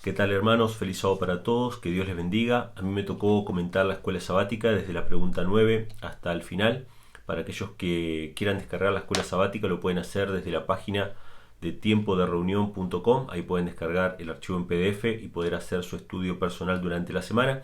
¿Qué tal, hermanos? Feliz sábado para todos, que Dios les bendiga. A mí me tocó comentar la escuela sabática desde la pregunta 9 hasta el final. Para aquellos que quieran descargar la escuela sabática lo pueden hacer desde la página de tiempodereunión.com. Ahí pueden descargar el archivo en PDF y poder hacer su estudio personal durante la semana.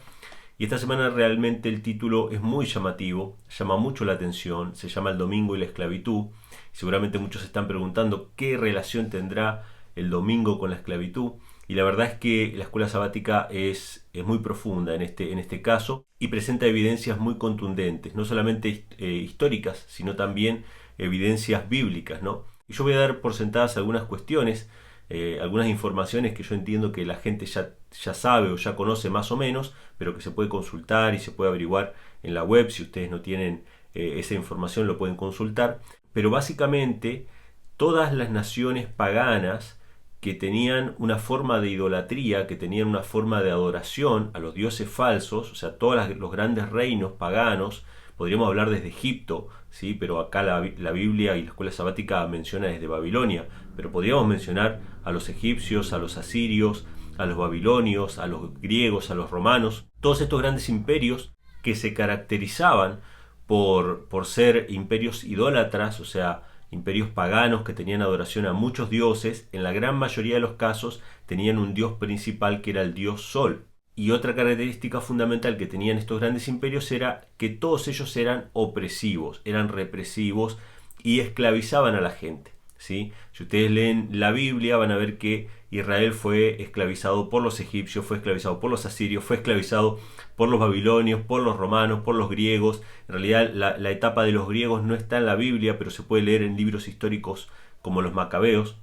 Y esta semana realmente el título es muy llamativo, llama mucho la atención, se llama El domingo y la esclavitud. Seguramente muchos se están preguntando qué relación tendrá el domingo con la esclavitud. Y la verdad es que la escuela sabática es muy profunda en este caso y presenta evidencias muy contundentes, no solamente históricas, sino también evidencias bíblicas, ¿no? Y yo voy a dar por sentadas algunas cuestiones, algunas informaciones que yo entiendo que la gente ya sabe o ya conoce más o menos, pero que se puede consultar y se puede averiguar en la web. Si ustedes no tienen esa información lo pueden consultar. Pero básicamente todas las naciones paganas que tenían una forma de idolatría, que tenían una forma de adoración a los dioses falsos, o sea, todos los grandes reinos paganos, podríamos hablar desde Egipto, ¿sí? Pero acá la Biblia y la escuela sabática menciona desde Babilonia, pero podríamos mencionar a los egipcios, a los asirios, a los babilonios, a los griegos, a los romanos, todos estos grandes imperios que se caracterizaban por ser imperios idólatras, o sea, imperios paganos que tenían adoración a muchos dioses. En la gran mayoría de los casos tenían un dios principal que era el dios Sol. Y otra característica fundamental que tenían estos grandes imperios era que todos ellos eran opresivos, eran represivos y esclavizaban a la gente, ¿sí? Si ustedes leen la Biblia van a ver que Israel fue esclavizado por los egipcios, fue esclavizado por los asirios, fue esclavizado por los babilonios, por los romanos, por los griegos. En realidad la etapa de los griegos no está en la Biblia, pero se puede leer en libros históricos como los Macabeos.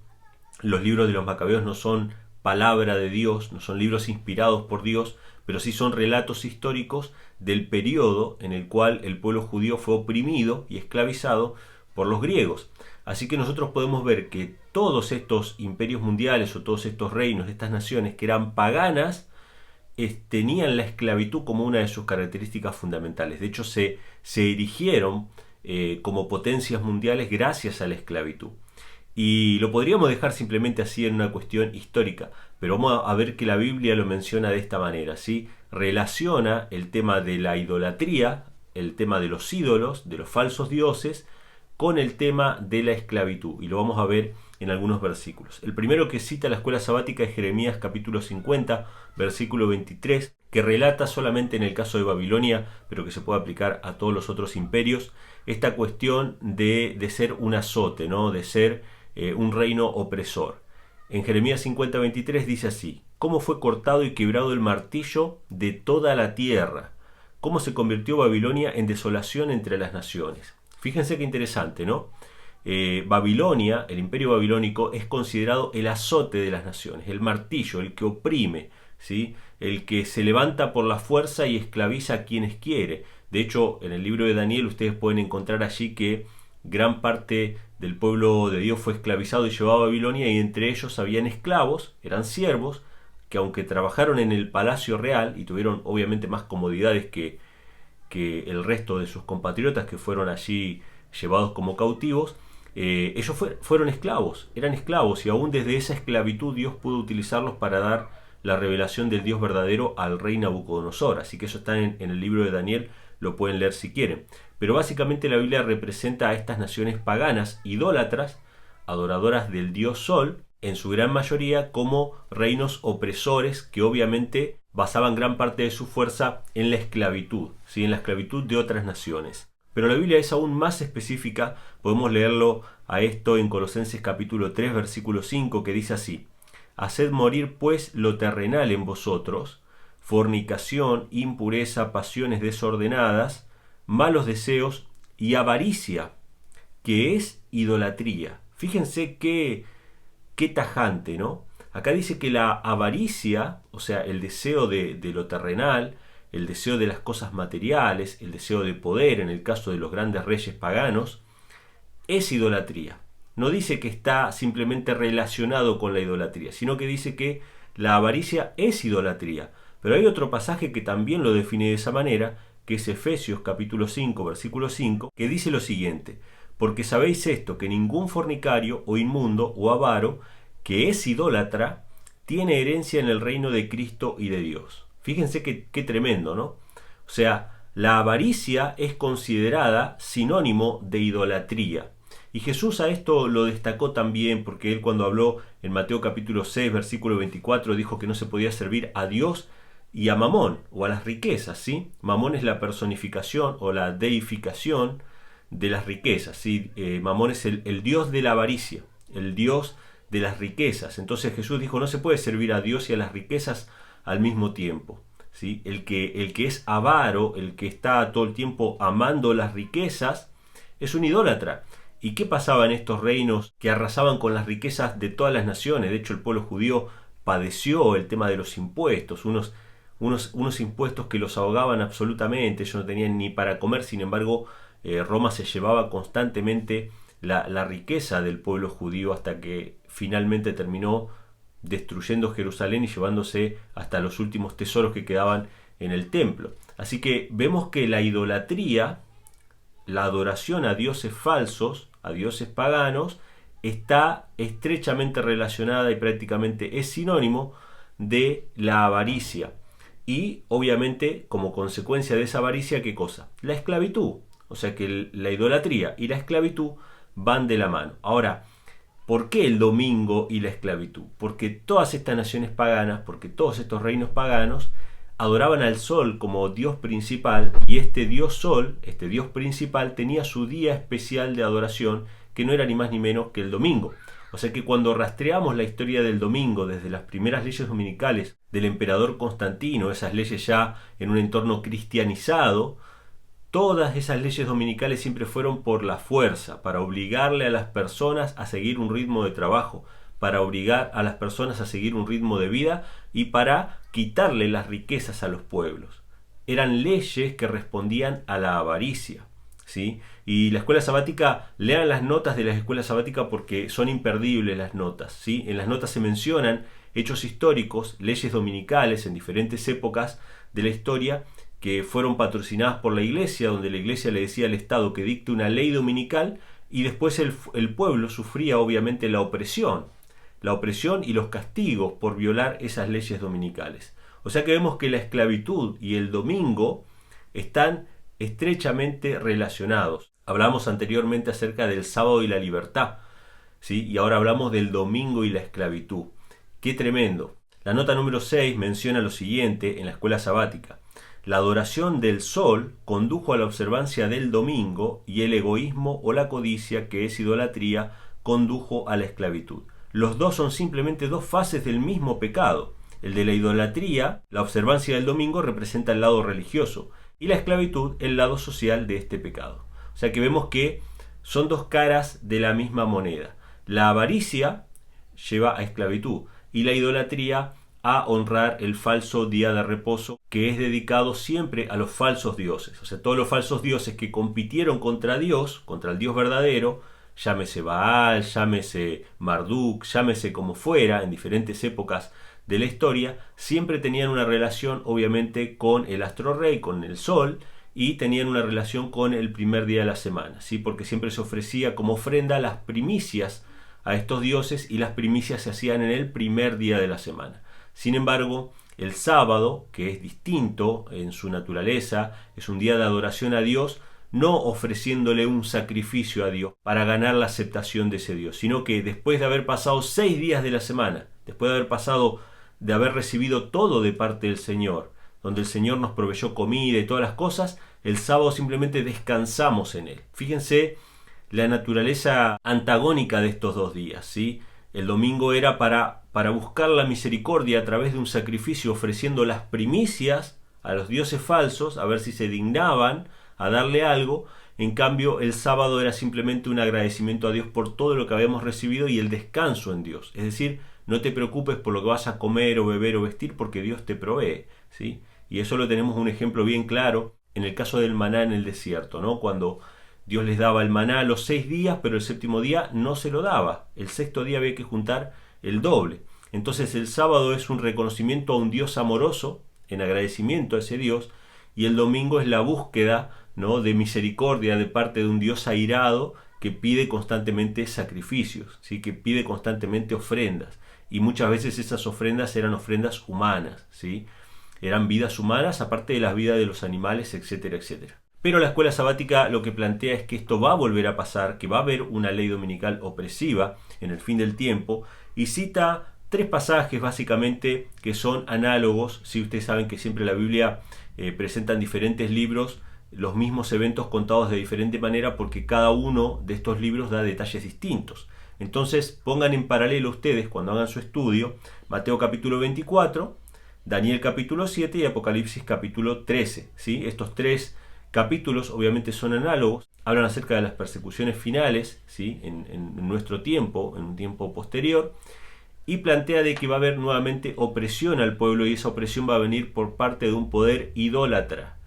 Los libros de los Macabeos no son palabra de Dios, no son libros inspirados por Dios, pero sí son relatos históricos del periodo en el cual el pueblo judío fue oprimido y esclavizado por los griegos. Así que nosotros podemos ver que todos estos imperios mundiales o todos estos reinos, estas naciones que eran paganas, tenían la esclavitud como una de sus características fundamentales. De hecho, se erigieron como potencias mundiales gracias a la esclavitud. Y lo podríamos dejar simplemente así en una cuestión histórica, pero vamos a ver que la Biblia lo menciona de esta manera, ¿sí? Relaciona el tema de la idolatría, el tema de los ídolos, de los falsos dioses, con el tema de la esclavitud, y lo vamos a ver en algunos versículos. El primero que cita la escuela sabática es Jeremías capítulo 50, versículo 23, que relata solamente en el caso de Babilonia, pero que se puede aplicar a todos los otros imperios, esta cuestión de ser un azote, ¿no? De ser un reino opresor. En Jeremías 50, 23 dice así: ¿Cómo fue cortado y quebrado el martillo de toda la tierra? ¿Cómo se convirtió Babilonia en desolación entre las naciones? Fíjense qué interesante, ¿no? Babilonia, el imperio babilónico, es considerado el azote de las naciones, el martillo, el que oprime, ¿sí? El que se levanta por la fuerza y esclaviza a quienes quiere. De hecho, en el libro de Daniel ustedes pueden encontrar allí que gran parte del pueblo de Dios fue esclavizado y llevado a Babilonia, y entre ellos habían esclavos, eran siervos, que aunque trabajaron en el palacio real y tuvieron obviamente más comodidades que el resto de sus compatriotas que fueron allí llevados como cautivos, ellos fueron esclavos, eran esclavos, y aún desde esa esclavitud Dios pudo utilizarlos para dar la revelación del Dios verdadero al rey Nabucodonosor. Así que eso está en el libro de Daniel, lo pueden leer si quieren. Pero básicamente la Biblia representa a estas naciones paganas, idólatras, adoradoras del dios Sol, en su gran mayoría como reinos opresores que obviamente basaban gran parte de su fuerza en la esclavitud, ¿sí? En la esclavitud de otras naciones. Pero la Biblia es aún más específica, podemos leerlo a esto en Colosenses capítulo 3, versículo 5, que dice así: Haced morir pues lo terrenal en vosotros, fornicación, impureza, pasiones desordenadas, malos deseos y avaricia, que es idolatría. Fíjense qué tajante, ¿no? Acá dice que la avaricia, o sea, el deseo de lo terrenal, el deseo de las cosas materiales, el deseo de poder, en el caso de los grandes reyes paganos, es idolatría. No dice que está simplemente relacionado con la idolatría, sino que dice que la avaricia es idolatría. Pero hay otro pasaje que también lo define de esa manera, que es Efesios capítulo 5, versículo 5, que dice lo siguiente: porque sabéis esto, que ningún fornicario o inmundo o avaro que es idólatra tiene herencia en el reino de Cristo y de Dios. Fíjense qué tremendo, ¿no? O sea, la avaricia es considerada sinónimo de idolatría. Y Jesús a esto lo destacó también porque él, cuando habló en Mateo capítulo 6, versículo 24, dijo que no se podía servir a Dios y a Mamón, o a las riquezas, ¿sí? Mamón es la personificación o la deificación de las riquezas, ¿sí? Mamón es el dios de la avaricia, el dios de las riquezas. Entonces Jesús dijo, no se puede servir a Dios y a las riquezas al mismo tiempo, ¿sí? El que es avaro, el que está todo el tiempo amando las riquezas, es un idólatra. ¿Y qué pasaba en estos reinos que arrasaban con las riquezas de todas las naciones? De hecho, el pueblo judío padeció el tema de los impuestos, unos impuestos que los ahogaban absolutamente. Ellos no tenían ni para comer. Sin embargo, Roma se llevaba constantemente la riqueza del pueblo judío, hasta que finalmente terminó destruyendo Jerusalén y llevándose hasta los últimos tesoros que quedaban en el templo. Así que vemos que la idolatría, la adoración a dioses falsos, a dioses paganos, está estrechamente relacionada y prácticamente es sinónimo de la avaricia. Y obviamente, como consecuencia de esa avaricia, ¿qué cosa? La esclavitud. O sea que la idolatría y la esclavitud van de la mano. Ahora, ¿por qué el domingo y la esclavitud? Porque todas estas naciones paganas, porque todos estos reinos paganos adoraban al sol como dios principal, y este dios sol, este dios principal, tenía su día especial de adoración, que no era ni más ni menos que el domingo. O sea que cuando rastreamos la historia del domingo desde las primeras leyes dominicales del emperador Constantino, esas leyes ya en un entorno cristianizado, todas esas leyes dominicales siempre fueron por la fuerza, para obligarle a las personas a seguir un ritmo de trabajo, para obligar a las personas a seguir un ritmo de vida y para quitarle las riquezas a los pueblos. Eran leyes que respondían a la avaricia, ¿sí? Y la escuela sabática, lean las notas de la escuela sabática porque son imperdibles las notas, ¿sí? En las notas se mencionan hechos históricos, leyes dominicales en diferentes épocas de la historia que fueron patrocinadas por la iglesia, donde la iglesia le decía al Estado que dicte una ley dominical, y después el pueblo sufría obviamente la opresión y los castigos por violar esas leyes dominicales. O sea que vemos que la esclavitud y el domingo están estrechamente relacionados. Hablamos anteriormente acerca del sábado y la libertad, ¿sí? Y ahora hablamos del domingo y la esclavitud. ¡Qué tremendo! La nota número 6 menciona lo siguiente en la escuela sabática. La adoración del sol condujo a la observancia del domingo, y el egoísmo o la codicia, que es idolatría, condujo a la esclavitud. Los dos son simplemente dos fases del mismo pecado. El de la idolatría, la observancia del domingo, representa el lado religioso, y la esclavitud el lado social de este pecado. O sea que vemos que son dos caras de la misma moneda. La avaricia lleva a esclavitud y la idolatría a honrar el falso día de reposo, que es dedicado siempre a los falsos dioses. O sea, todos los falsos dioses que compitieron contra Dios, contra el Dios verdadero, llámese Baal, llámese Marduk, llámese como fuera, en diferentes épocas de la historia, siempre tenían una relación obviamente con el astro rey, con el sol, y tenían una relación con el primer día de la semana, ¿sí? Porque siempre se ofrecía como ofrenda las primicias a estos dioses, y las primicias se hacían en el primer día de la semana. Sin embargo, el sábado, que es distinto en su naturaleza, es un día de adoración a Dios, no ofreciéndole un sacrificio a Dios para ganar la aceptación de ese Dios, sino que después de haber pasado 6 días de la semana, después de haber recibido todo de parte del Señor, donde el Señor nos proveyó comida y todas las cosas, el sábado simplemente descansamos en él. Fíjense la naturaleza antagónica de estos dos días, ¿sí? El domingo era para buscar la misericordia a través de un sacrificio, ofreciendo las primicias a los dioses falsos, a ver si se dignaban a darle algo. En cambio, el sábado era simplemente un agradecimiento a Dios por todo lo que habíamos recibido y el descanso en Dios. Es decir, no te preocupes por lo que vas a comer o beber o vestir, porque Dios te provee, ¿sí? Y eso lo tenemos un ejemplo bien claro en el caso del maná en el desierto, ¿no? Cuando Dios les daba el maná los 6 días, pero el séptimo día no se lo daba. El sexto día había que juntar el doble. Entonces el sábado es un reconocimiento a un Dios amoroso, en agradecimiento a ese Dios, y el domingo es la búsqueda, ¿no?, de misericordia de parte de un Dios airado que pide constantemente sacrificios, ¿sí?, que pide constantemente ofrendas. y muchas veces esas ofrendas eran ofrendas humanas, ¿sí? Eran vidas humanas aparte de las vidas de los animales, etcétera, etcétera. Pero la escuela sabática lo que plantea es que esto va a volver a pasar, que va a haber una ley dominical opresiva en el fin del tiempo, y cita 3 pasajes básicamente que son análogos. Si ustedes saben que siempre la Biblia presenta en diferentes libros los mismos eventos contados de diferente manera porque cada uno de estos libros da detalles distintos. Entonces pongan en paralelo ustedes cuando hagan su estudio Mateo capítulo 24, Daniel capítulo 7 y Apocalipsis capítulo 13. ¿Sí? Estos 3 capítulos obviamente son análogos, hablan acerca de las persecuciones finales, ¿sí? en nuestro tiempo, en un tiempo posterior, y plantea de que va a haber nuevamente opresión al pueblo, y esa opresión va a venir por parte de un poder idólatra,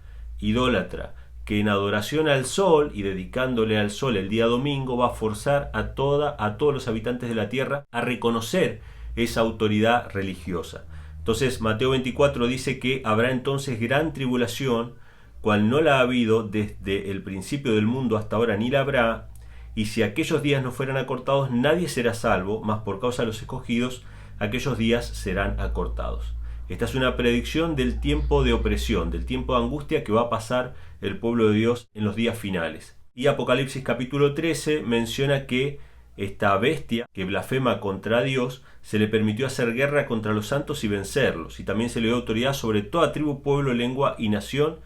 que en adoración al sol y dedicándole al sol el día domingo va a forzar a todos los habitantes de la tierra a reconocer esa autoridad religiosa. Entonces Mateo 24 dice que habrá entonces gran tribulación, cual no la ha habido desde el principio del mundo hasta ahora ni la habrá, y si aquellos días no fueran acortados nadie será salvo, mas por causa de los escogidos aquellos días serán acortados. Esta es una predicción del tiempo de opresión, del tiempo de angustia que va a pasar el pueblo de Dios en los días finales. Y Apocalipsis capítulo 13 menciona que esta bestia que blasfema contra Dios se le permitió hacer guerra contra los santos y vencerlos, y también se le dio autoridad sobre toda tribu, pueblo, lengua y nación,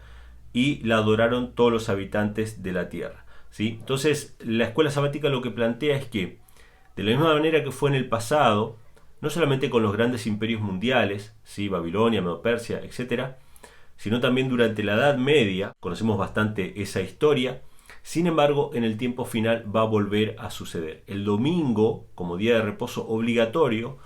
y la adoraron todos los habitantes de la tierra. ¿Sí? Entonces la escuela sabática lo que plantea es que de la misma manera que fue en el pasado, no solamente con los grandes imperios mundiales, ¿sí? Babilonia, Medo-Persia, etc., sino también durante la Edad Media, conocemos bastante esa historia. Sin embargo, en el tiempo final va a volver a suceder. El domingo, como día de reposo obligatorio,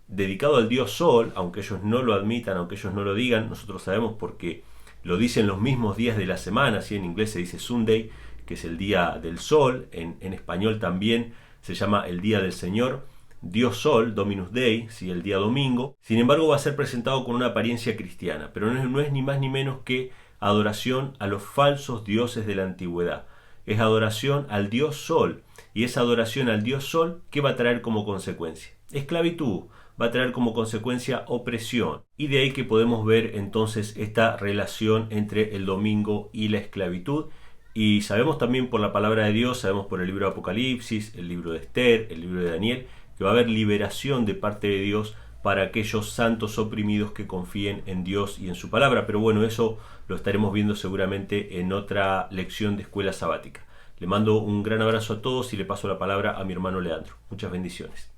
dedicado al dios Sol, aunque ellos no lo admitan, aunque ellos no lo digan, nosotros sabemos porque lo dicen los mismos días de la semana, ¿sí? En inglés se dice Sunday, que es el día del sol, en español también se llama el día del Señor, Dios Sol, Dominus Dei, ¿sí? El día domingo. Sin embargo va a ser presentado con una apariencia cristiana, pero no es ni más ni menos que adoración a los falsos dioses de la antigüedad. Es adoración al Dios Sol, y esa adoración al Dios Sol, ¿qué va a traer como consecuencia? Esclavitud, va a traer como consecuencia opresión, y de ahí que podemos ver entonces esta relación entre el domingo y la esclavitud. Y sabemos también por la palabra de Dios, sabemos por el libro de Apocalipsis, el libro de Esther, el libro de Daniel, que va a haber liberación de parte de Dios para aquellos santos oprimidos que confíen en Dios y en su palabra. Pero bueno, eso lo estaremos viendo seguramente en otra lección de escuela sabática. Le mando un gran abrazo a todos y le paso la palabra a mi hermano Leandro. Muchas bendiciones.